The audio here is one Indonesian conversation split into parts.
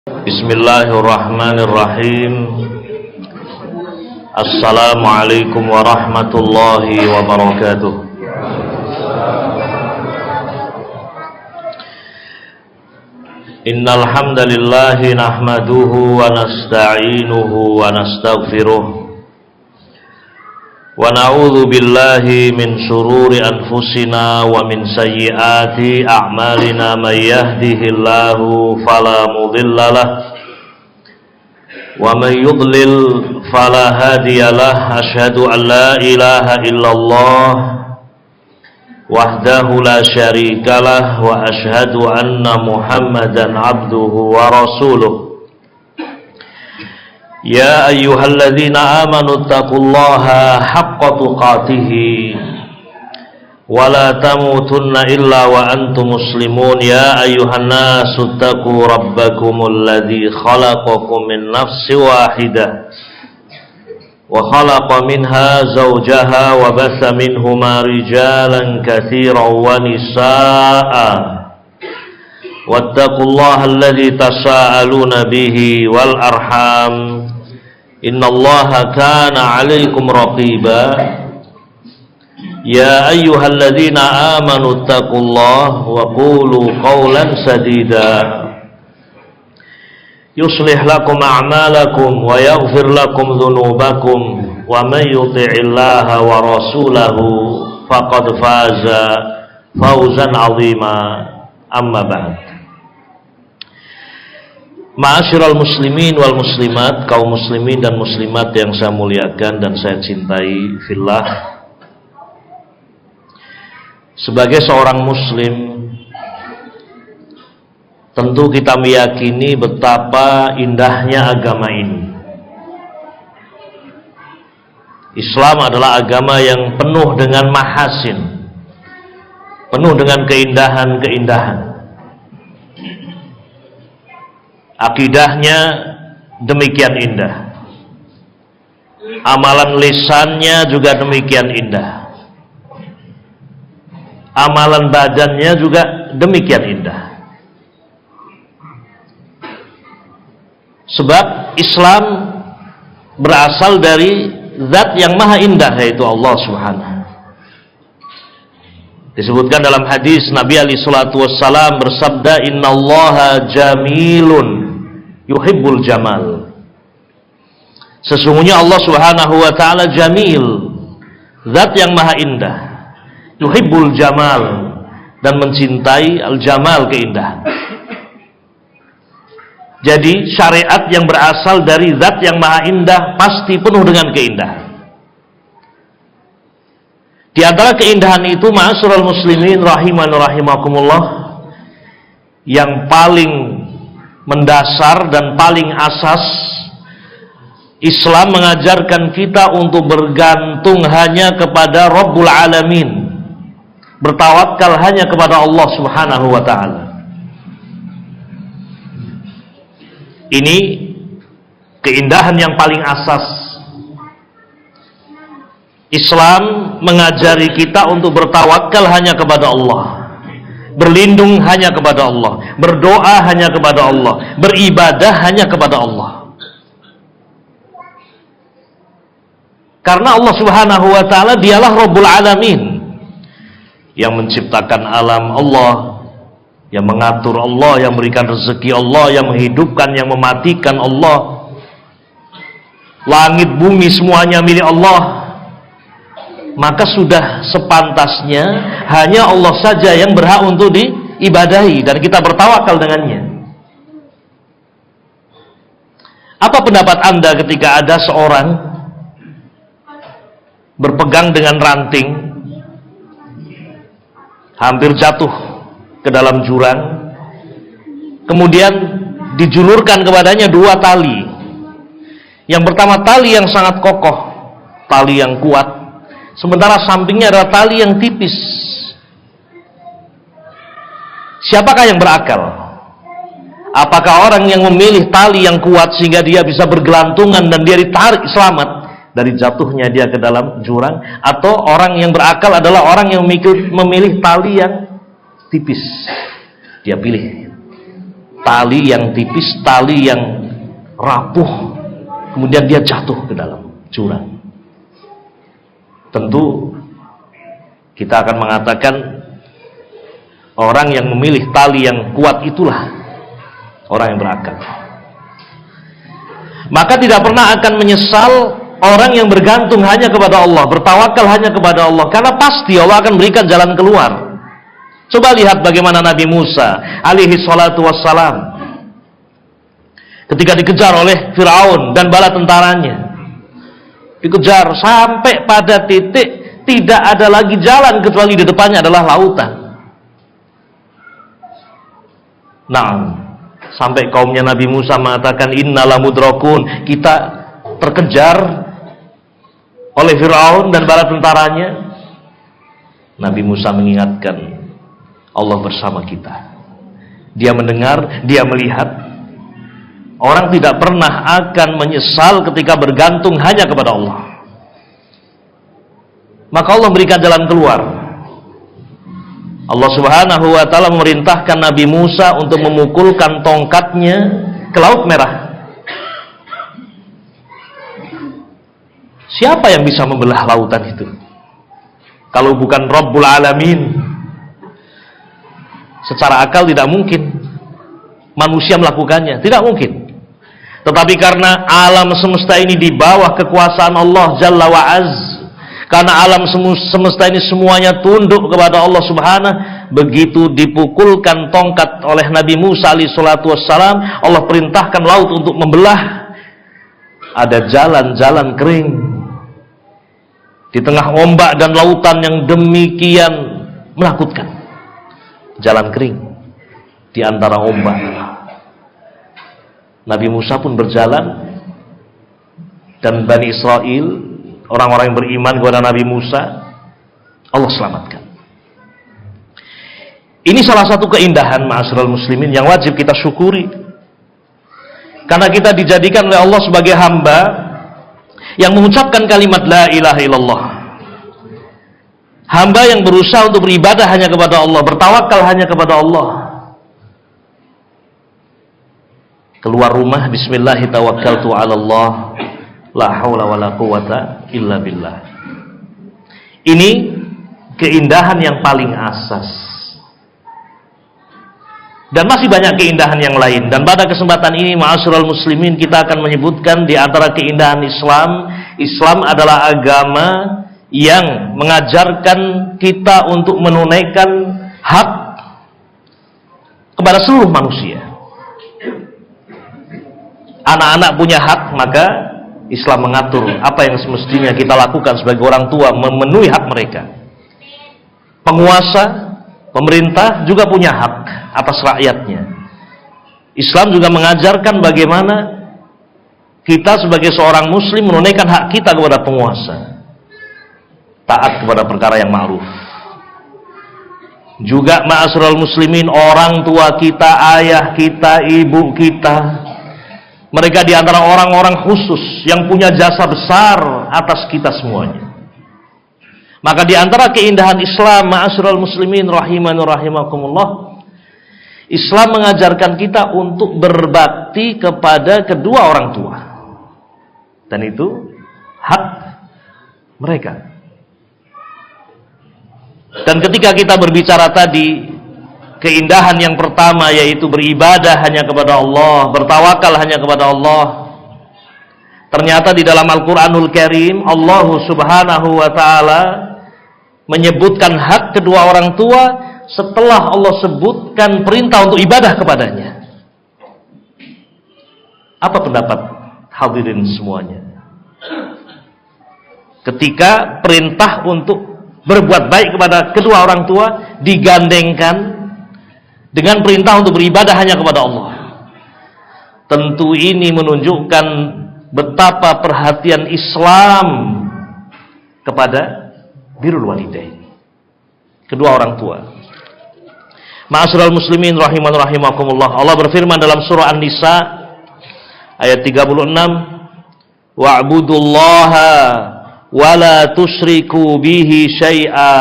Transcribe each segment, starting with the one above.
Bismillahirrahmanirrahim. Assalamualaikum warahmatullahi wabarakatuh. Innal hamdalillahi nahmaduhu wa nasta'inuhu wa nastaghfiruh wa na'udzu billahi min shururi anfusina wa min sayyiati a'malina may yahdihillahu fala mudhillalah wa may yudlil fala hadiyalah. Asyhadu an la ilaha illallah wahdahu la syarikalah wa asyhadu anna Muhammadan abduhu wa rasuluh. Ya ayyuhalladzina amanu taqullaha haqqa tuqatih wa la tamutunna illa wa antum muslimun. Ya ayyuhan nasu taqu rabbakumul ladzi khalaqakum min nafsin wahidah wa khalaqa minha zawjaha wa batha minhuma rijalan katsiran wa nisaa'a wattaqullaha alladzi tasaaluna bihi wal arham innallaha kana 'alaikum raqiba. Ya ayyuhalladzina amanu taqullaha wa qulu qawlan sadida yuslih lakum a'malakum wa yaghfir lakum dhunubakum wa may yuti'illaha wa rasulahu faqad faza fawzan 'azima. Amma ba'd. Ma'asyiral muslimin wal muslimat, kaum muslimin dan muslimat yang saya muliakan dan saya cintai fillah. Sebagai seorang muslim, tentu kita meyakini betapa indahnya agama ini. Islam adalah agama yang penuh dengan mahasin, penuh dengan keindahan-keindahan. Akidahnya demikian indah, amalan lisannya juga demikian indah, amalan badannya juga demikian indah. Sebab Islam berasal dari zat yang maha indah, yaitu Allah Subhanahu. Disebutkan dalam hadis Nabi alaihi salatu wassalam bersabda, innallaha jamilun yuhibbul jamal. Sesungguhnya Allah Subhanahu wa taala jamil, zat yang maha indah, yuhibbul jamal, dan mencintai al-jamal, keindahan. Jadi syariat yang berasal dari zat yang maha indah pasti penuh dengan keindahan. Di antara keindahan itu, ma'asyiral muslimin rahiman rahimakumullah, yang paling mendasar dan paling asas, Islam mengajarkan kita untuk bergantung hanya kepada Rabbul Alamin, bertawakal hanya kepada Allah Subhanahu wa ta'ala. Ini keindahan yang paling asas. Islam mengajari kita untuk bertawakal hanya kepada Allah, berlindung hanya kepada Allah, berdoa hanya kepada Allah, beribadah hanya kepada Allah. Karena Allah Subhanahu wa ta'ala dialah Rabbul Alamin, yang menciptakan alam Allah, yang mengatur Allah, yang memberikan rezeki Allah, yang menghidupkan, yang mematikan Allah. Langit bumi semuanya milik Allah. Maka sudah sepantasnya hanya Allah saja yang berhak untuk diibadahi dan kita bertawakal dengannya. Apa pendapat Anda ketika ada seorang berpegang dengan ranting, hampir jatuh ke dalam jurang, kemudian dijulurkan kepadanya dua tali. Yang pertama tali yang sangat kokoh, tali yang kuat, sementara sampingnya adalah tali yang tipis. Siapakah yang berakal? Apakah orang yang memilih tali yang kuat sehingga dia bisa bergelantungan dan dia ditarik selamat dari jatuhnya dia ke dalam jurang, atau orang yang berakal adalah orang yang memilih tali yang tipis? Dia pilih tali yang tipis, tali yang rapuh, kemudian dia jatuh ke dalam jurang. Tentu kita akan mengatakan orang yang memilih tali yang kuat itulah orang yang berakal. Maka tidak pernah akan menyesal orang yang bergantung hanya kepada Allah, bertawakal hanya kepada Allah, karena pasti Allah akan berikan jalan keluar. Coba lihat bagaimana Nabi Musa alaihi salatu wassalam ketika dikejar oleh Firaun dan bala tentaranya. Dikejar sampai pada titik tidak ada lagi jalan kecuali di depannya adalah lautan. Nah, sampai kaumnya Nabi Musa mengatakan innala mudrakun, kita terkejar oleh Firaun dan bala tentaranya. Nabi Musa mengingatkan, Allah bersama kita. Dia mendengar, dia melihat. Orang tidak pernah akan menyesal ketika bergantung hanya kepada Allah. Maka Allah berikan jalan keluar. Allah Subhanahu wa ta'ala memerintahkan Nabi Musa untuk memukulkan tongkatnya ke Laut Merah. Siapa yang bisa membelah lautan itu? Kalau bukan Rabbul Alamin. Secara akal tidak mungkin manusia melakukannya, tidak mungkin. Tetapi karena alam semesta ini di bawah kekuasaan Allah Jalla wa Az, karena alam semesta ini semuanya tunduk kepada Allah Subhanahu, begitu dipukulkan tongkat oleh Nabi Musa alaihi salatu wassalam, Allah perintahkan laut untuk membelah. Ada jalan-jalan kering di tengah ombak dan lautan yang demikian menakutkan. Jalan kering di antara ombak. Nabi Musa pun berjalan, dan Bani Israel, orang-orang yang beriman kepada Nabi Musa, Allah selamatkan. Ini salah satu keindahan ma'asyiral muslimin yang wajib kita syukuri, karena kita dijadikan oleh Allah sebagai hamba yang mengucapkan kalimat la ilaha illallah, hamba yang berusaha untuk beribadah hanya kepada Allah, bertawakal hanya kepada Allah. Keluar rumah, bismillahi tawakkaltu ala Allah, la haula wala quwata illa billah. Ini keindahan yang paling asas. Dan masih banyak keindahan yang lain. Dan pada kesempatan ini, ma'asyiral muslimin, kita akan menyebutkan di antara keindahan Islam. Islam adalah agama yang mengajarkan kita untuk menunaikan hak kepada seluruh manusia. Anak-anak punya hak, maka Islam mengatur apa yang semestinya kita lakukan sebagai orang tua, memenuhi hak mereka. Penguasa, pemerintah juga punya hak atas rakyatnya. Islam juga mengajarkan bagaimana kita sebagai seorang muslim menunaikan hak kita kepada penguasa. Taat kepada perkara yang ma'ruf. Juga ma'asyiral muslimin, orang tua kita, ayah kita, ibu kita, mereka di antara orang-orang khusus yang punya jasa besar atas kita semuanya. Maka di antara keindahan Islam, ma'asyiral muslimin rahimani rahimakumullah, Islam mengajarkan kita untuk berbakti kepada kedua orang tua. Dan itu hak mereka. Dan ketika kita berbicara tadi, keindahan yang pertama yaitu beribadah hanya kepada Allah, bertawakal hanya kepada Allah. Ternyata di dalam Al-Quranul Karim, Allah Subhanahu wa ta'ala menyebutkan hak kedua orang tua setelah Allah sebutkan perintah untuk ibadah kepadanya. Apa pendapat hadirin semuanya? Ketika perintah untuk berbuat baik kepada kedua orang tua digandengkan dengan perintah untuk beribadah hanya kepada Allah. Tentu ini menunjukkan betapa perhatian Islam kepada birrul walidain, kedua orang tua. Ma'asyiral muslimin rahiman rahimakumullah, Allah berfirman dalam surah An-Nisa ayat 36, wa'budullaha wa la tusyriku bihi syai'a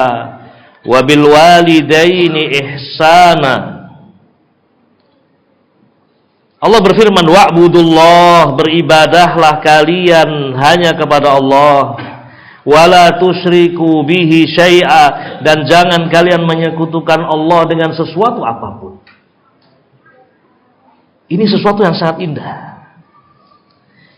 wa bil walidaini ihsana Allah berfirman, wa'budullah, beribadahlah kalian hanya kepada Allah, wala tusyriku bihi syai'a, dan jangan kalian menyekutukan Allah dengan sesuatu apapun. Ini sesuatu yang sangat indah.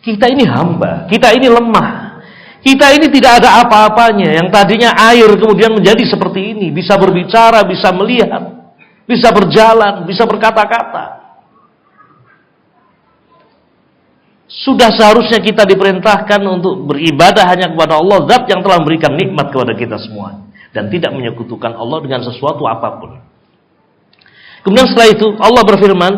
Kita ini hamba, kita ini lemah, kita ini tidak ada apa-apanya. Yang tadinya air kemudian menjadi seperti ini, bisa berbicara, bisa melihat, bisa berjalan, bisa berkata-kata. Sudah seharusnya kita diperintahkan untuk beribadah hanya kepada Allah, zat yang telah memberikan nikmat kepada kita semua, dan tidak menyekutukan Allah dengan sesuatu apapun. Kemudian setelah itu Allah berfirman,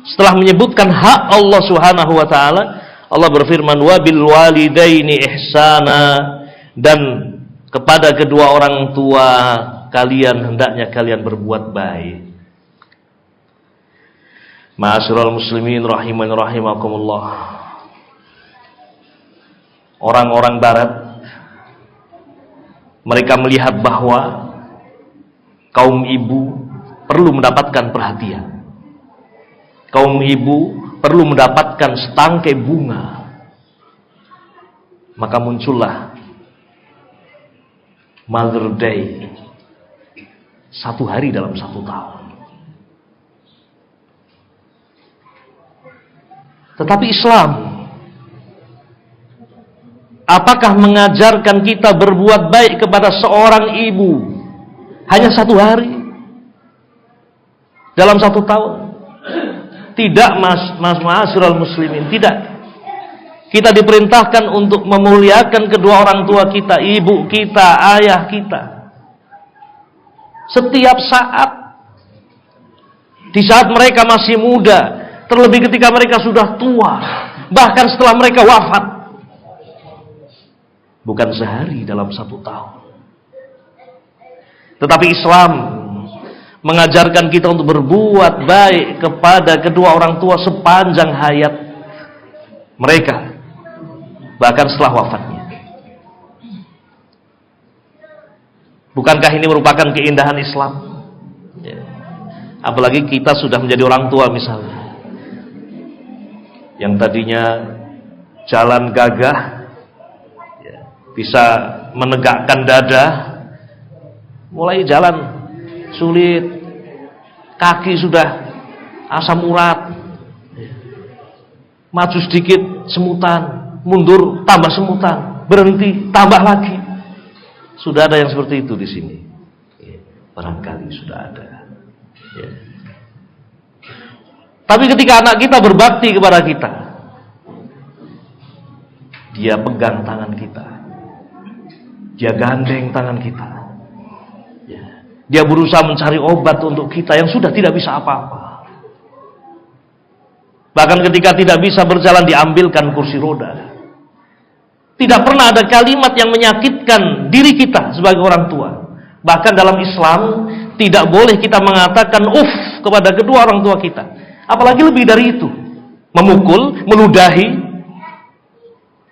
setelah menyebutkan hak Allah Subhanahu wa taala, Allah berfirman, wa bil walidaini ihsana, dan kepada kedua orang tua kalian hendaknya kalian berbuat baik. Ma'asyiral muslimin rahimani rahimakumullah. Orang-orang barat, mereka melihat bahwa kaum ibu perlu mendapatkan perhatian. Kaum ibu perlu mendapatkan setangkai bunga. Maka muncullah Mother Day, satu hari dalam satu tahun. Tetapi Islam, apakah mengajarkan kita berbuat baik kepada seorang ibu hanya satu hari dalam satu tahun? Tidak, ma'asyiral muslimin, tidak. Kita diperintahkan untuk memuliakan kedua orang tua kita, ibu kita, ayah kita, setiap saat. Di saat mereka masih muda, terlebih ketika mereka sudah tua, bahkan setelah mereka wafat. Bukan sehari dalam satu tahun. Tetapi Islam mengajarkan kita untuk berbuat baik kepada kedua orang tua sepanjang hayat mereka, bahkan setelah wafatnya. Bukankah ini merupakan keindahan Islam? Ya. Apalagi kita sudah menjadi orang tua misalnya, yang tadinya jalan gagah, ya, bisa menegakkan dada, mulai jalan sulit, kaki sudah asam urat, maju sedikit semutan, mundur tambah semutan, berhenti tambah lagi. Sudah ada yang seperti itu di sini, ya, barangkali sudah ada, ya. Tapi ketika anak kita berbakti kepada kita, dia pegang tangan kita, dia gandeng tangan kita, dia berusaha mencari obat untuk kita yang sudah tidak bisa apa-apa. Bahkan ketika tidak bisa berjalan, diambilkan kursi roda. Tidak pernah ada kalimat yang menyakitkan diri kita sebagai orang tua. Bahkan dalam Islam tidak boleh kita mengatakan uff kepada kedua orang tua kita. Apalagi lebih dari itu, memukul, meludahi,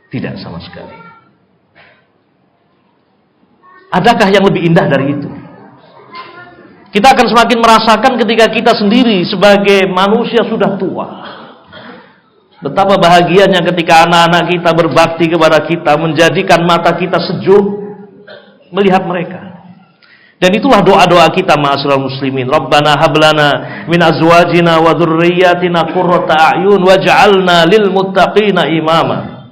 tidak sama sekali. Adakah yang lebih indah dari itu? Kita akan semakin merasakan ketika kita sendiri sebagai manusia sudah tua, betapa bahagianya ketika anak-anak kita berbakti kepada kita, menjadikan mata kita sejuk melihat mereka. Dan itulah doa-doa kita, ma'asyiral muslimin. Rabbana hablana min azwajina wa dzurriyyatina qurrata a'yun waj'alna lil muttaqina imama.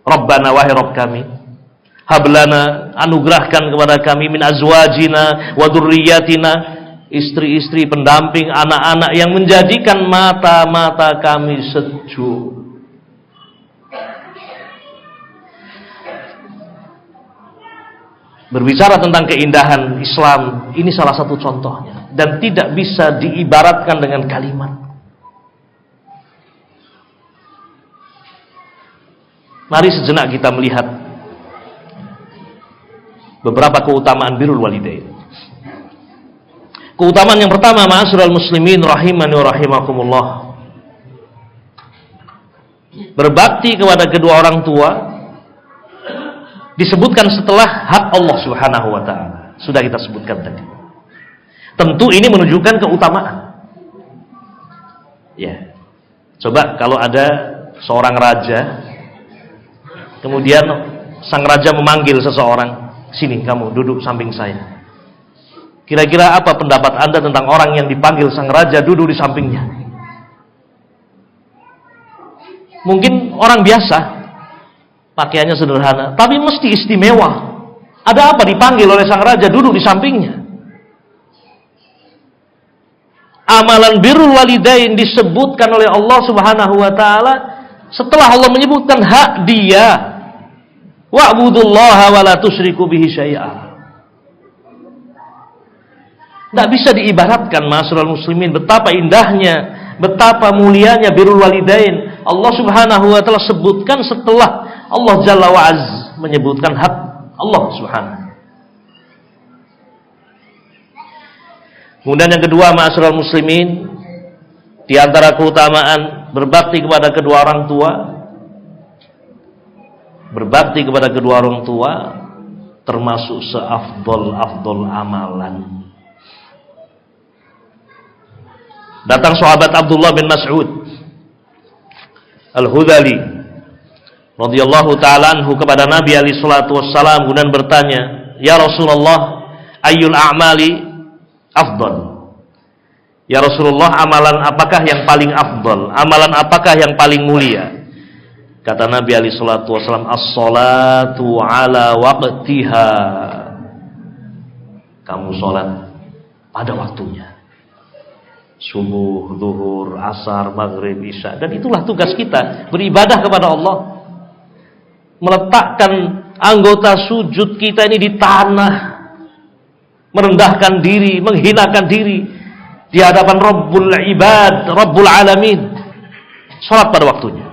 Rabbana, wahai Rabb kami, hablana, anugerahkan kepada kami, min azwajina wa dzurriyyatina, istri-istri, pendamping, anak-anak yang menjadikan mata-mata kami sejuk. Berbicara tentang keindahan Islam, ini salah satu contohnya, dan tidak bisa diibaratkan dengan kalimat. Mari sejenak kita melihat beberapa keutamaan birrul walidain. Keutamaan yang pertama, ma'asyiral muslimin rahimani wa rahimakumullah, berbakti kepada kedua orang tua disebutkan setelah hak Allah Subhanahu wa taala. Sudah kita sebutkan tadi. Tentu ini menunjukkan keutamaan. Ya. Coba kalau ada seorang raja, kemudian sang raja memanggil seseorang, sini kamu duduk samping saya. Kira-kira apa pendapat Anda tentang orang yang dipanggil sang raja duduk di sampingnya? Mungkin orang biasa, pakaiannya sederhana, tapi mesti istimewa. Ada apa dipanggil oleh sang raja duduk di sampingnya? Amalan birrul walidain disebutkan oleh Allah Subhanahu wa taala setelah Allah menyebutkan hak dia. Wa'budullaha wa la tusyriku bihi syai'a. Tidak bisa diibaratkan ma'asyiral muslimin betapa indahnya, betapa mulianya birrul walidain. Allah Subhanahu wa taala sebutkan setelah Allah Jalla wa Az menyebutkan hak Allah Subhanahu. Kemudian yang kedua, ma'asyiral muslimin, di antara keutamaan berbakti kepada kedua orang tua, berbakti kepada kedua orang tua termasuk seafdol amalan. Datang sahabat Abdullah bin Mas'ud Al-Hudali radhiyallahu ta'ala anhu kepada Nabi alaihi salatu wassalam, kemudian bertanya, "Ya Rasulullah, ayyul a'mali afdal?" Ya Rasulullah, amalan apakah yang paling afdal? Amalan apakah yang paling mulia? Kata Nabi alaihi salatu wasallam, "As-salatu ala waqtiha." Kamu salat pada waktunya. Subuh, zuhur, asar, maghrib, isya. Dan itulah tugas kita, beribadah kepada Allah. Meletakkan anggota sujud kita ini di tanah, merendahkan diri, menghinakan diri di hadapan Rabbul Ibad, Rabbul Alamin. Salat pada waktunya.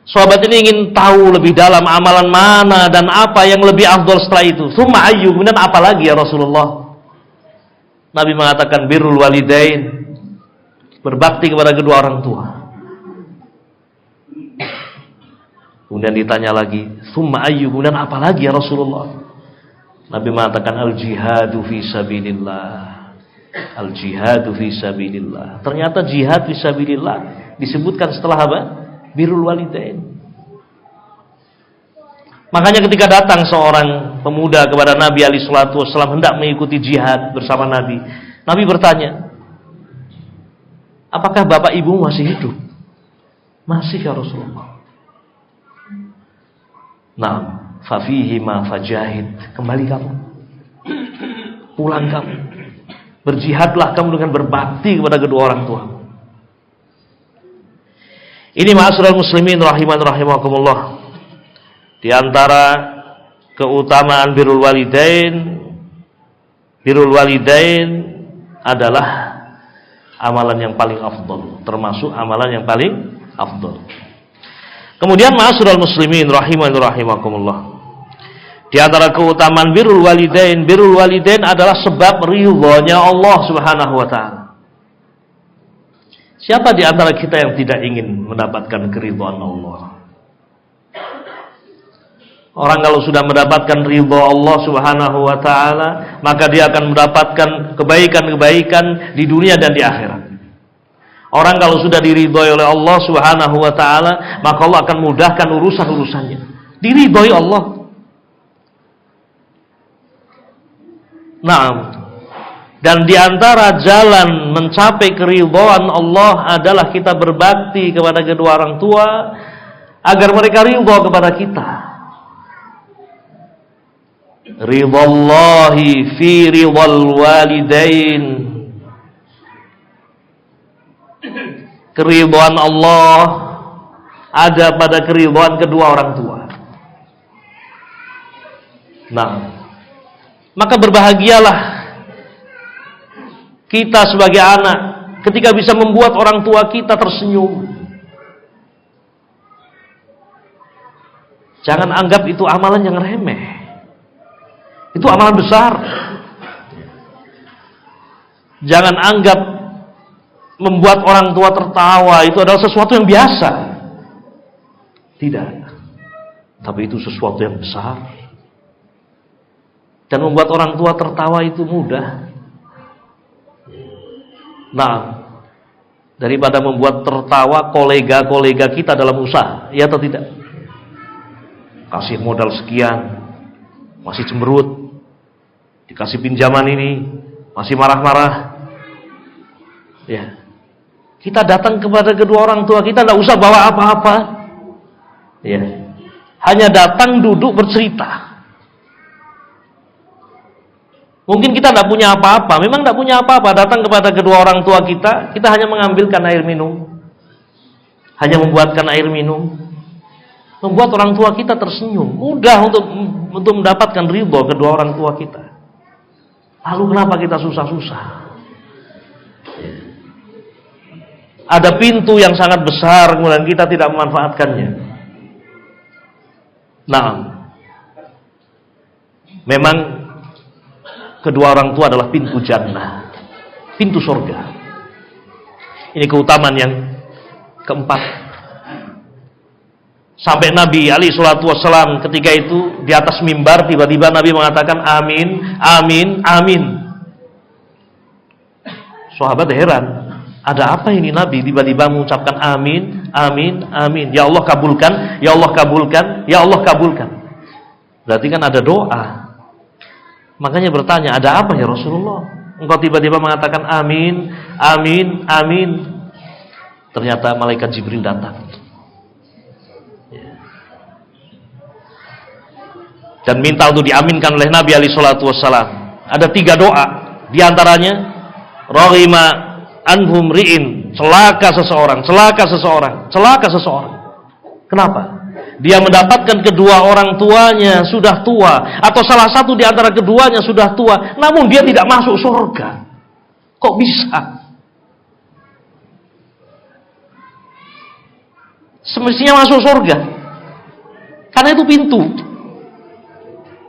Sahabat ini ingin tahu lebih dalam amalan mana dan apa yang lebih afdal setelah itu. Tsumma ayyu, kemudian apa lagi ya Rasulullah? Nabi mengatakan birrul walidain, berbakti kepada kedua orang tua. Kemudian ditanya lagi, tsumma ayyu, kemudian apa lagi ya Rasulullah? Nabi mengatakan al-jihadu fi sabilillah. Al-jihadu fi sabilillah. Ternyata jihad fi sabilillah disebutkan setelah apa? Birrul walidain. Makanya ketika datang seorang pemuda kepada Nabi alaihi salatu wasallam hendak mengikuti jihad bersama Nabi, Nabi bertanya, "Apakah bapak ibu masih hidup?" "Masih ya Rasulullah." "Nah, fafihi ma fajahid." Kembali kamu, pulang kamu, berjihadlah kamu dengan berbakti kepada kedua orang tua. Ini ma'asyiral muslimin rahiman rahimakumullah. Di antara keutamaan birrul walidain adalah amalan yang paling afdal, termasuk amalan yang paling afdal. Kemudian ma'asyiral muslimin rahiman rahimakumullah. Di antara keutamaan birrul walidain adalah sebab ridhonya Allah Subhanahu wa taala. Siapa di antara kita yang tidak ingin mendapatkan keridhaan Allah? Orang kalau sudah mendapatkan ridha Allah Subhanahu wa taala, maka dia akan mendapatkan kebaikan-kebaikan di dunia dan di akhirat. Orang kalau sudah diridhai oleh Allah Subhanahu wa taala, maka Allah akan mudahkan urusan-urusannya. Diridhai Allah. Naam. Dan di antara jalan mencapai keridhaan Allah adalah kita berbakti kepada kedua orang tua agar mereka ridha kepada kita. Ridhallahi fi ridhal walidain. Keridhaan Allah ada pada keridhaan kedua orang tua. Nah, maka berbahagialah kita sebagai anak ketika bisa membuat orang tua kita tersenyum. Jangan anggap itu amalan yang remeh. Itu amalan besar. Jangan anggap membuat orang tua tertawa itu adalah sesuatu yang biasa. Tidak. Tapi itu sesuatu yang besar. Dan membuat orang tua tertawa itu mudah. Nah, daripada membuat tertawa kolega-kolega kita dalam usaha, ya atau tidak? Kasih modal sekian, masih cemberut, dikasih pinjaman ini, masih marah-marah. Ya, kita datang kepada kedua orang tua kita, tidak usah bawa apa-apa. Ya, hanya datang duduk bercerita. Mungkin kita tidak punya apa-apa, memang tidak punya apa-apa. Datang kepada kedua orang tua kita hanya mengambilkan air minum, hanya membuatkan air minum, membuat orang tua kita tersenyum. Mudah untuk mendapatkan ridho kedua orang tua kita. Lalu kenapa kita susah-susah? Ada pintu yang sangat besar, kemudian kita tidak memanfaatkannya. Nah, memang kedua orang tua adalah pintu jannah, pintu surga. Ini keutamaan yang keempat. Sampai Nabi alaihi salatu wassalam ketika itu di atas mimbar, tiba-tiba Nabi mengatakan amin, amin, amin. Sahabat heran, ada apa ini Nabi tiba-tiba mengucapkan amin, amin, amin. Ya Allah kabulkan, ya Allah kabulkan, ya Allah kabulkan. Berarti kan ada doa. Makanya bertanya, ada apa ya Rasulullah? Engkau tiba-tiba mengatakan amin, amin, amin. Ternyata malaikat Jibril datang. Dan minta untuk diaminkan oleh Nabi alaihi salatu wassalam. Ada 3 doa. Di antaranya, raghima anhum ri'in, celaka seseorang, celaka seseorang, celaka seseorang. Kenapa? Dia mendapatkan kedua orang tuanya sudah tua, atau salah satu di antara keduanya sudah tua, namun dia tidak masuk surga. Kok bisa? Semestinya masuk surga, karena itu pintu.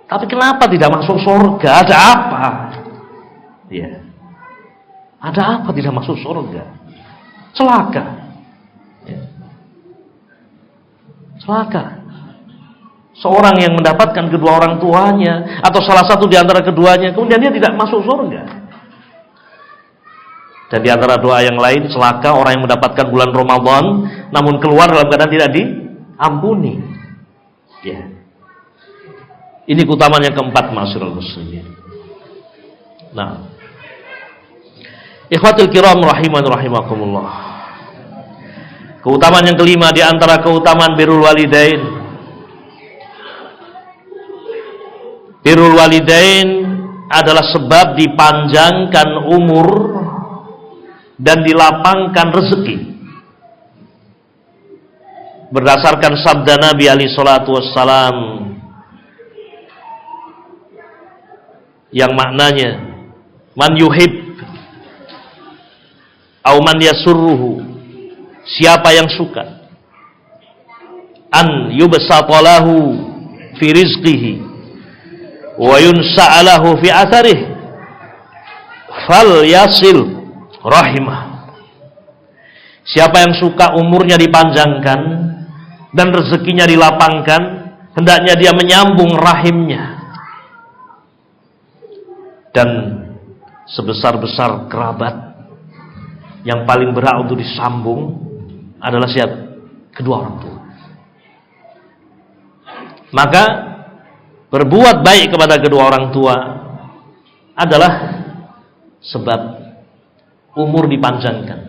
Tapi kenapa tidak masuk surga? Ada apa? Ya. Ada apa tidak masuk surga? Celaka. Ya. Celaka. Seorang yang mendapatkan kedua orang tuanya atau salah satu di antara keduanya, kemudian dia tidak masuk surga. Dan di antara doa yang lain, celaka orang yang mendapatkan bulan Ramadan namun keluar dalam keadaan tidak diampuni. Ya. Ini keutamaan yang keempat, ma'asyiral muslimin. Nah, ikhwatul kiram rahimani rahimakumullah. Keutamaan yang kelima di antara keutamaan birrul walidain. Birrul walidain adalah sebab dipanjangkan umur dan dilapangkan rezeki. Berdasarkan sabda Nabi alaihi salatu wassalam yang maknanya, man yuhib au man yasurruhu, siapa yang suka an yubsatalahu fi rizqihi wa yunsa'alahu fi atharih fal yasil rahimah. Siapa yang suka umurnya dipanjangkan dan rezekinya dilapangkan, hendaknya dia menyambung rahimnya. Dan sebesar-besar kerabat yang paling berhak untuk disambung adalah siapa? Kedua orang tua. Maka berbuat baik kepada kedua orang tua adalah sebab umur dipanjangkan.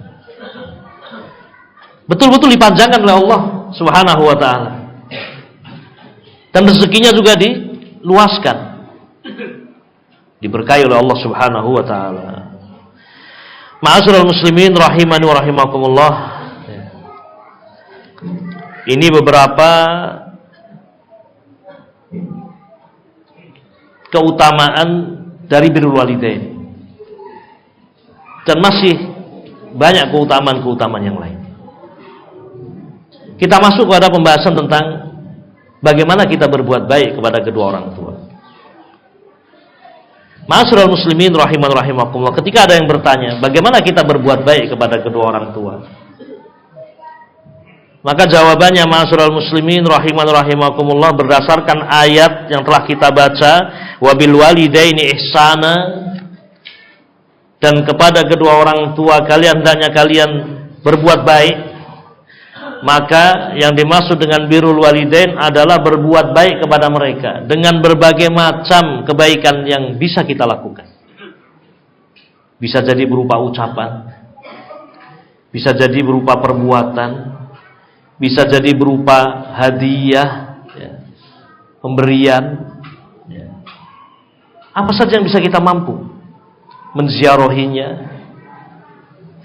Betul-betul dipanjangkan oleh Allah Subhanahu wa ta'ala. Dan rezekinya juga diluaskan, diberkahi oleh Allah Subhanahu wa ta'ala. Ma'asyiral muslimin rahimani wa rahimakumullah. Ini beberapa keutamaan dari birrul walidain. Dan masih banyak keutamaan-keutamaan yang lain. Kita masuk pada pembahasan tentang bagaimana kita berbuat baik kepada kedua orang tua. Ma'asyiral muslimin rahiman rahimakumullah, ketika ada yang bertanya, bagaimana kita berbuat baik kepada kedua orang tua? Maka jawabannya, ma'asyiral muslimin rahiman rahimakumullah, berdasarkan ayat yang telah kita baca, wabil walidaini ihsana, dan kepada kedua orang tua kalian hendaknya kalian berbuat baik, maka yang dimaksud dengan birrul walidain adalah berbuat baik kepada mereka dengan berbagai macam kebaikan yang bisa kita lakukan. Bisa jadi berupa ucapan, bisa jadi berupa perbuatan, bisa jadi berupa hadiah, ya, pemberian, ya. Apa saja yang bisa kita mampu, menziarahinya,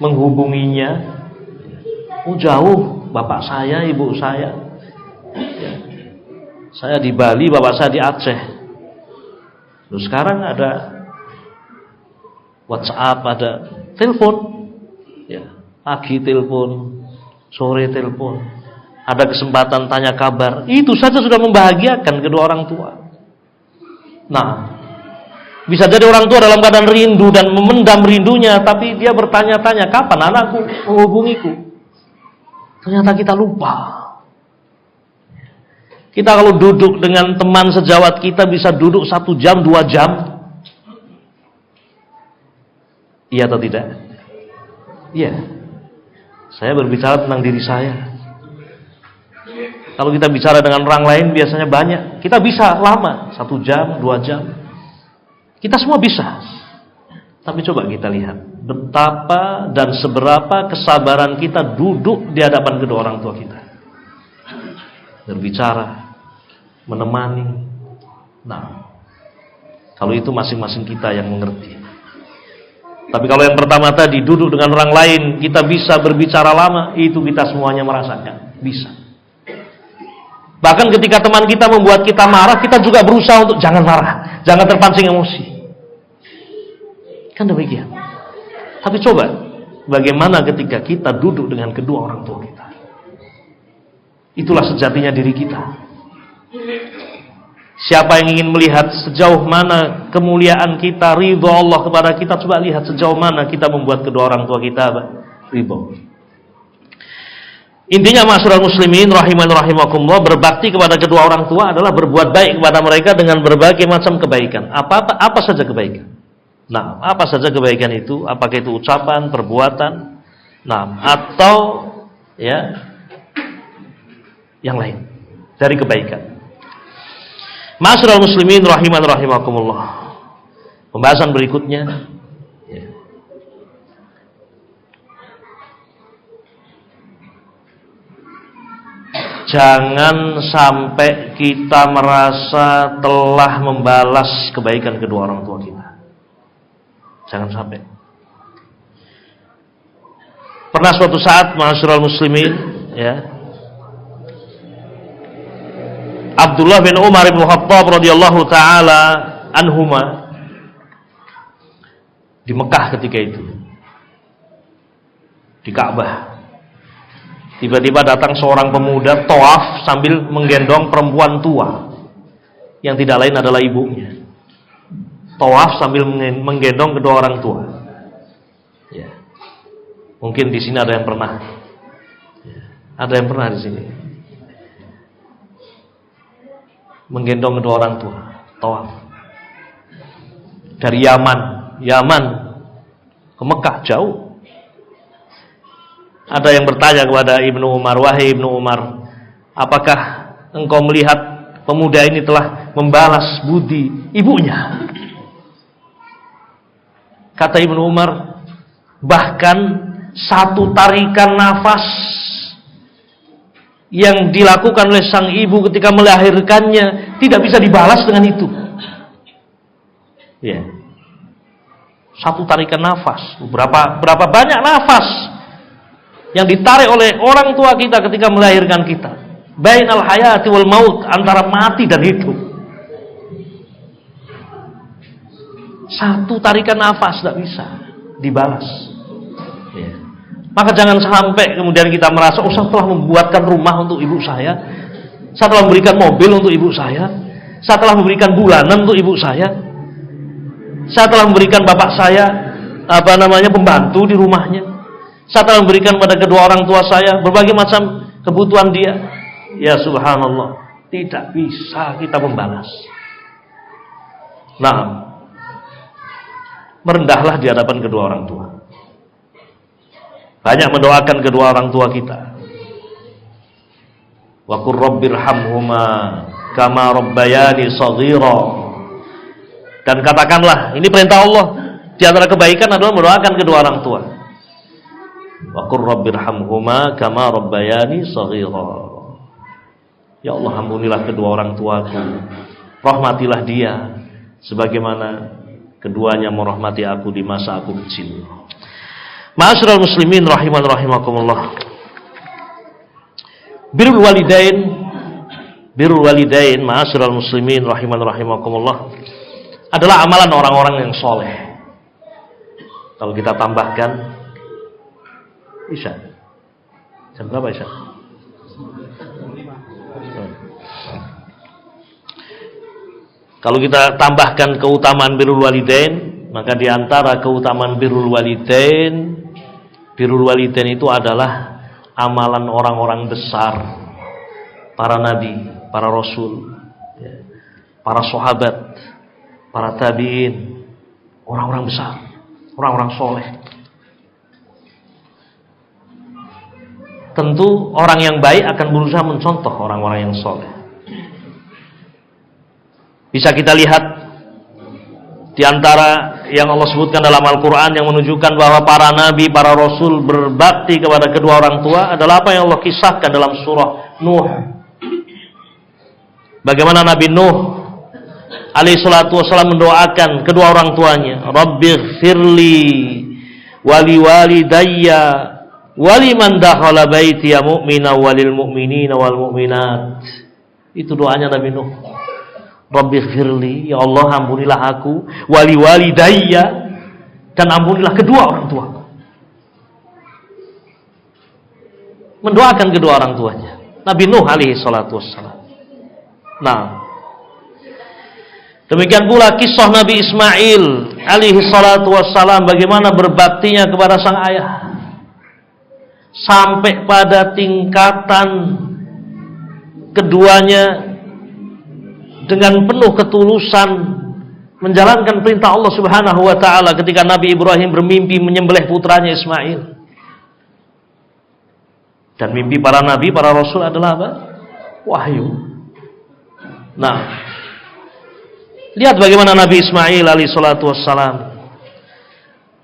menghubunginya. Oh jauh, bapak saya, ibu saya, ya. Saya di Bali, bapak saya di Aceh. Terus sekarang ada WhatsApp, ada telepon, ya. Pagi telepon, sore telepon, ada kesempatan tanya kabar. Itu saja sudah membahagiakan kedua orang tua. Nah, bisa jadi orang tua dalam keadaan rindu dan memendam rindunya, tapi dia bertanya-tanya, kapan anakku menghubungiku? Ternyata kita lupa. Kita kalau duduk dengan teman sejawat kita bisa duduk 1 jam, 2 jam. Iya atau tidak? Iya. Saya berbicara tentang diri saya. Kalau kita bicara dengan orang lain biasanya banyak. Kita bisa lama, 1 jam, 2 jam. Kita semua bisa. Tapi coba kita lihat betapa dan seberapa kesabaran kita duduk di hadapan kedua orang tua kita, berbicara, menemani. Nah, kalau itu masing-masing kita yang mengerti. Tapi kalau yang pertama tadi, duduk dengan orang lain, kita bisa berbicara lama, itu kita semuanya merasakan. Bisa. Bahkan ketika teman kita membuat kita marah, kita juga berusaha untuk jangan marah, jangan terpancing emosi. Kan demikian. Tapi coba, bagaimana ketika kita duduk dengan kedua orang tua kita? Itulah sejatinya diri kita. Siapa yang ingin melihat sejauh mana kemuliaan kita, ridho Allah kepada kita, coba lihat sejauh mana kita membuat kedua orang tua kita ridho. Intinya ma'asyiral muslimin rahiman rahimakumullah, berbakti kepada kedua orang tua adalah berbuat baik kepada mereka dengan berbagai macam kebaikan. Apa saja kebaikan? Nah, apa saja kebaikan itu? Apakah itu ucapan, perbuatan, nah, atau ya yang lain dari kebaikan. Ma'asyiral muslimin rahiman rahimakumullah. Pembahasan berikutnya, ya. Jangan sampai kita merasa telah membalas kebaikan kedua orang tua kita. Jangan sampai. Pernah suatu saat ma'asyiral muslimin, ya, Abdullah bin Umar bin Khattab radhiyallahu taala anhuma di Mekah ketika itu, di Ka'bah, tiba-tiba datang seorang pemuda tawaf sambil menggendong perempuan tua yang tidak lain adalah ibunya. Tawaf sambil menggendong kedua orang tua. Ya. Mungkin di sini ada yang pernah. Ya. Ada yang pernah di sini menggendong kedua orang tua, tawaf. Dari Yaman ke Mekah jauh. Ada yang bertanya kepada Ibnu Umar, wahai Ibnu Umar, apakah engkau melihat pemuda ini telah membalas budi ibunya? Kata Ibnu Umar, bahkan satu tarikan nafas yang dilakukan oleh sang ibu ketika melahirkannya tidak bisa dibalas dengan itu. Ya. Satu tarikan nafas, berapa banyak nafas yang ditarik oleh orang tua kita ketika melahirkan kita. Bainal hayati wal maut, antara mati dan hidup. Satu tarikan nafas tidak bisa dibalas. Ya. Maka jangan sampai kemudian kita merasa, saya telah membuatkan rumah untuk ibu saya telah memberikan mobil untuk ibu saya telah memberikan bulanan untuk ibu saya telah memberikan bapak saya pembantu di rumahnya, saya telah memberikan pada kedua orang tua saya berbagai macam kebutuhan dia. Ya subhanallah, tidak bisa kita membalas. Nah, merendahlah di hadapan kedua orang tua. Banyak mendoakan kedua orang tua kita. Wa qur rabbirhamhuma kama rabbayani shaghira. Dan katakanlah, ini perintah Allah. Di antara kebaikan adalah mendoakan kedua orang tua. Wa qur rabbirhamhuma kama rabbayani shaghira. Ya Allah, ampunilah kedua orang tuaku. Rahmatilah dia sebagaimana keduanya merahmati aku di masa aku kecil. Ma'asyiral muslimin rahiman rahimakumullah. Birrul walidain, ma'asyiral muslimin rahiman rahimakumullah, adalah amalan orang-orang yang soleh. Kalau kita tambahkan Isya. Jam berapa Isya? Kalau kita tambahkan keutamaan birrul walidain, maka di antara keutamaan birrul walidain itu adalah amalan orang-orang besar, para nabi, para rasul, para sahabat, para tabi'in, orang-orang besar, orang-orang soleh. Tentu orang yang baik akan berusaha mencontoh orang-orang yang soleh. Bisa kita lihat di antara yang Allah sebutkan dalam Al-Quran yang menunjukkan bahwa para nabi, para rasul berbakti kepada kedua orang tua adalah apa yang Allah kisahkan dalam surah Nuh. Bagaimana Nabi Nuh alaihi salatu wassalam mendoakan kedua orang tuanya, Rabbighfirli wali walidayya waliman dakhala baitiya mu'mina walil mu'minina wal mu'minat. Itu doanya Nabi Nuh. Rabbighfirli, ya Allah ampunilah aku, wali walidayya, dan ampunilah kedua orang tuaku. Mendoakan kedua orang tuanya Nabi Nuh alaihi salatu wassalam. Nah, demikian pula kisah Nabi Ismail alaihi salatu wassalam, bagaimana berbaktinya kepada sang ayah, sampai pada tingkatan keduanya dengan penuh ketulusan menjalankan perintah Allah Subhanahu wa taala ketika Nabi Ibrahim bermimpi menyembelih putranya Ismail. Dan mimpi para nabi, para rasul adalah apa? Wahyu. Nah, lihat bagaimana Nabi Ismail alaihi salatu wassalam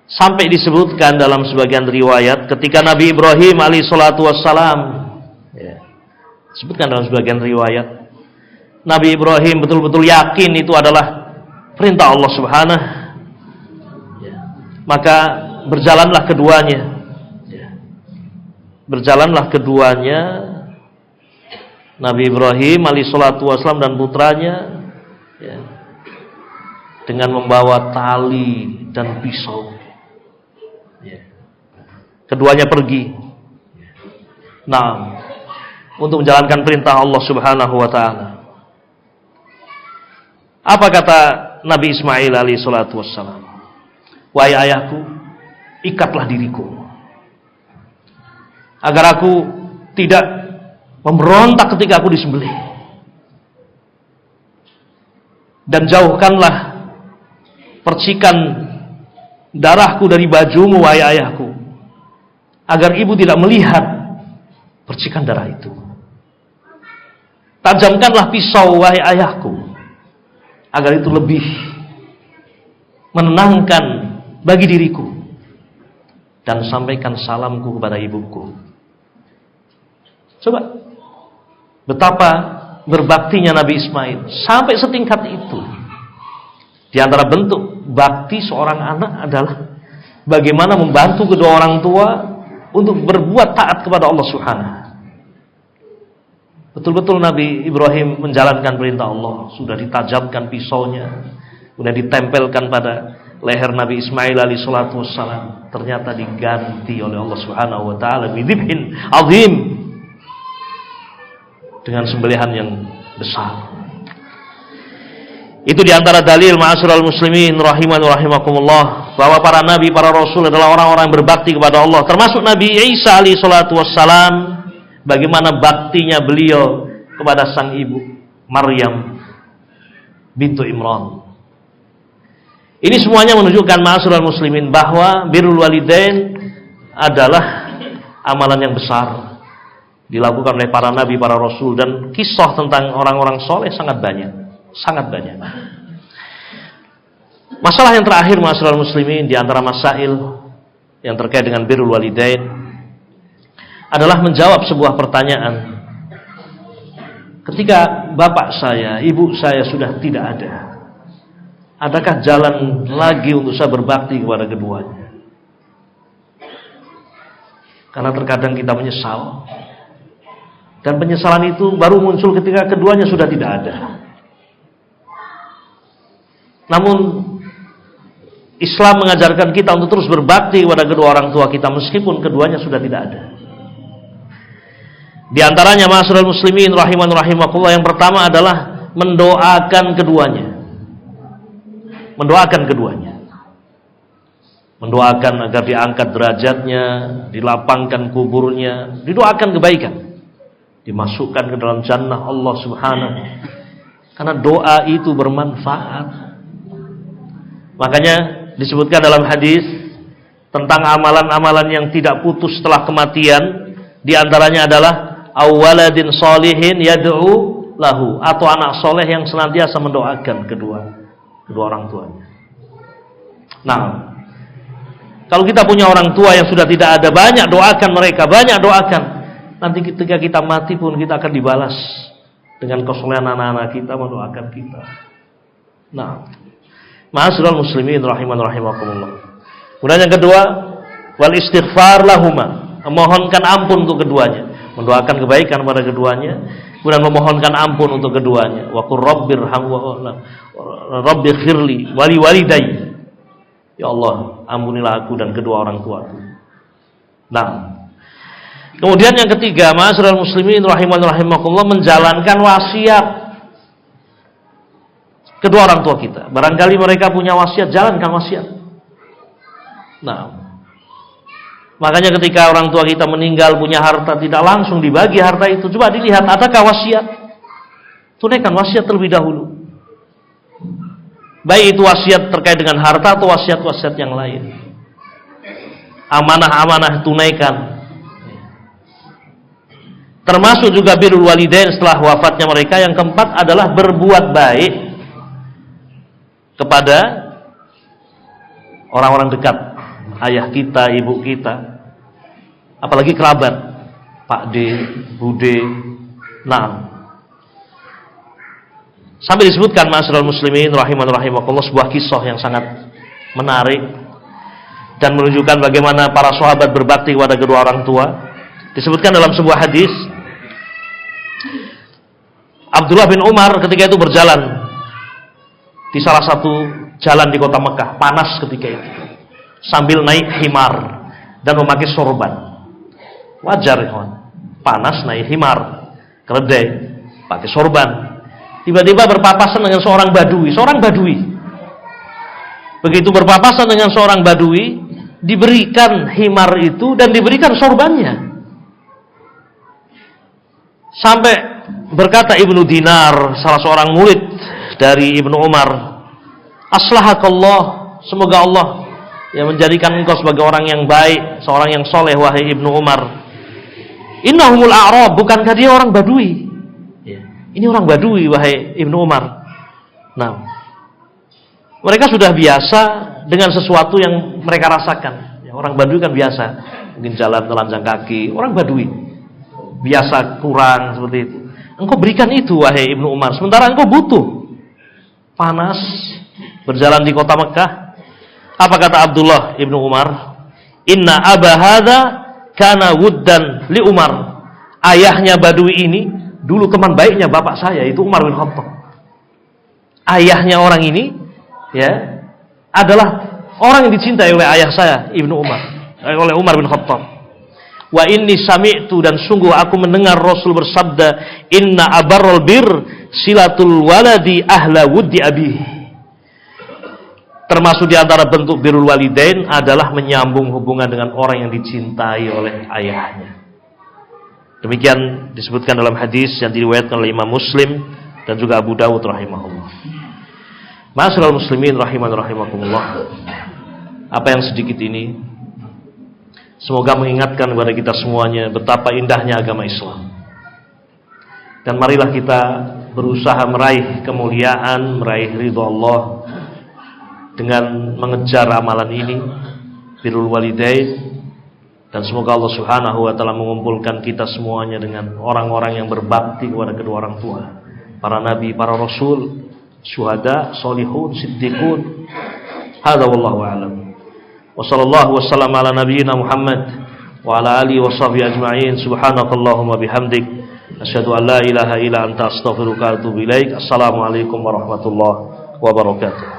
sampai disebutkan dalam sebagian riwayat ketika Nabi Ibrahim alaihi salatu wassalam, disebutkan dalam sebagian riwayat, Nabi Ibrahim betul-betul yakin itu adalah perintah Allah Subhanahu. Maka berjalanlah keduanya, Nabi Ibrahim alaihissalatu wassalam dan putranya, dengan membawa tali dan pisau. Keduanya pergi. Nah, untuk menjalankan perintah Allah Subhanahu wa taala. Apa kata Nabi Ismail alaihi salatu wassalam? Wahai ayahku, ikatlah diriku agar aku tidak memberontak ketika aku disembelih, dan jauhkanlah percikan darahku dari bajumu wahai ayahku, agar ibu tidak melihat percikan darah itu. Tajamkanlah pisau wahai ayahku, agar itu lebih menenangkan bagi diriku, dan sampaikan salamku kepada ibuku. Coba betapa berbaktinya Nabi Ismail sampai setingkat itu. Di antara bentuk bakti seorang anak adalah bagaimana membantu kedua orang tua untuk berbuat taat kepada Allah Subhanahu. Betul-betul Nabi Ibrahim menjalankan perintah Allah. Sudah ditajamkan pisaunya, sudah ditempelkan pada leher Nabi Ismail alaihi salatu wassalam. Ternyata diganti oleh Allah Subhanahu wa taala bidhibhin azim, dengan sembelihan yang besar. Itu diantara dalil ma'asyiral muslimin rahiman wa rahimakumullah, bahwa para nabi, para rasul adalah orang-orang yang berbakti kepada Allah. Termasuk Nabi Isa alaihi salatu wassalam, bagaimana baktinya beliau kepada sang ibu Maryam bintu Imran. Ini semuanya menunjukkan ma'asyiral muslimin bahwa birrul walidain adalah amalan yang besar dilakukan oleh para nabi, para rasul, dan kisah tentang orang-orang soleh sangat banyak, sangat banyak. Masalah yang terakhir, ma'asyiral muslimin, di antara masail yang terkait dengan birrul walidain adalah menjawab sebuah pertanyaan. Ketika bapak saya, ibu saya sudah tidak ada, adakah jalan lagi untuk saya berbakti kepada keduanya? Karena terkadang kita menyesal, dan penyesalan itu baru muncul ketika keduanya sudah tidak ada. Namun Islam mengajarkan kita untuk terus berbakti kepada kedua orang tua kita meskipun keduanya sudah tidak ada. Di antaranya, ma'asyiral muslimin rahiman rahimakumullah, yang pertama adalah mendoakan keduanya. Mendoakan keduanya. Mendoakan agar diangkat derajatnya, dilapangkan kuburnya, didoakan kebaikan, dimasukkan ke dalam jannah Allah Subhanahu. Karena doa itu bermanfaat. Makanya disebutkan dalam hadis tentang amalan-amalan yang tidak putus setelah kematian, di antaranya adalah awaladin solihin yad'u lahu, atau anak soleh yang senantiasa mendoakan kedua orang tuanya. Nah, kalau kita punya orang tua yang sudah tidak ada, banyak doakan mereka, banyak doakan. Nanti ketika kita mati pun kita akan dibalas dengan kesolehan anak-anak kita mendoakan kita. Nah, ma'asyiral muslimin rahiman rahimakumullah. Kemudian yang kedua, wal istighfar lahuma, memohonkan ampun untuk keduanya, mendoakan kebaikan kepada keduanya, kemudian memohonkan ampun untuk keduanya. Wa qur rabbighfirli wali walidayya. Ya Allah, ampunilah aku dan kedua orang tuaku. Nah, kemudian yang ketiga, ma'asyiral muslimin rahiman rahimakumullah, menjalankan wasiat kedua orang tua kita. Barangkali mereka punya wasiat, jalankan wasiat. Nah, makanya ketika orang tua kita meninggal punya harta, tidak langsung dibagi harta itu. Coba dilihat, adakah wasiat? Tunaikan wasiat terlebih dahulu. Baik itu wasiat terkait dengan harta atau wasiat-wasiat yang lain. Amanah-amanah tunaikan. Termasuk juga birrul walidain setelah wafatnya mereka. Yang keempat adalah berbuat baik kepada orang-orang dekat, ayah kita, ibu kita, apalagi kerabat, Pak D, Bu D. Nah, sampai disebutkan, ma'asyiral muslimin rahiman rahimakumullah, sebuah kisah yang sangat menarik dan menunjukkan bagaimana para sahabat berbakti kepada kedua orang tua. Disebutkan dalam sebuah hadis, Abdullah bin Umar ketika itu berjalan di salah satu jalan di kota Mekah, panas ketika itu, sambil naik himar dan memakai sorban. Wajar, panas naik himar, keledai, pakai sorban. Tiba-tiba berpapasan dengan seorang badui. Begitu berpapasan dengan seorang badui, diberikan himar itu dan diberikan sorbannya. Sampai berkata Ibnu Dinar, salah seorang murid dari Ibnu Umar, aslahakallah, semoga Allah yang menjadikan engkau sebagai orang yang baik, seorang yang soleh, wahai Ibnu Umar. Innahumul a'rab, bukankah dia orang badui? Ya, ini orang badui, wahai Ibnu Umar. Nah, mereka sudah biasa dengan sesuatu yang mereka rasakan. Ya, orang badui kan biasa, mungkin jalan telanjang kaki, orang badui biasa kurang seperti itu. Engkau berikan itu, wahai Ibnu Umar, sementara engkau butuh, panas, berjalan di kota Mekah. Apa kata Abdullah Ibnu Umar? Inna aba hadza kana wuddan li Umar. Ayahnya badui ini dulu teman baiknya bapak saya, itu Umar bin Khattab. Ayahnya orang ini, ya, adalah orang yang dicintai oleh ayah saya, Ibnu Umar, oleh Umar bin Khattab. Wa inni sami'tu, dan sungguh aku mendengar Rasul bersabda, inna abarral bir silatul waladi ahla wuddi abihi. Termasuk di antara bentuk birrul walidain adalah menyambung hubungan dengan orang yang dicintai oleh ayahnya. Demikian disebutkan dalam hadis yang diriwayatkan oleh Imam Muslim dan juga Abu Dawud rahimahullah. Ma'asyiral muslimin rahiman rahimakumullah. Apa yang sedikit ini Semoga mengingatkan kepada kita semuanya betapa indahnya agama Islam. Dan marilah kita berusaha meraih kemuliaan, meraih ridha Allah dengan mengejar amalan ini, birrul walidain. Dan semoga Allah Subhanahu wa taala mengumpulkan kita semuanya dengan orang-orang yang berbakti kepada kedua orang tua, para nabi, para rasul, syuhada, sholihun, siddiqun. Hadza wallahu a'lam. Wa sallallahu wasallam ala nabiyyina Muhammad wa ala alihi washabbihi ajma'in. Subhanakallahumma bihamdik asyhadu an la ilaha illa anta astaghfiruka wa atubu ilaik. Assalamualaikum warahmatullahi wabarakatuh.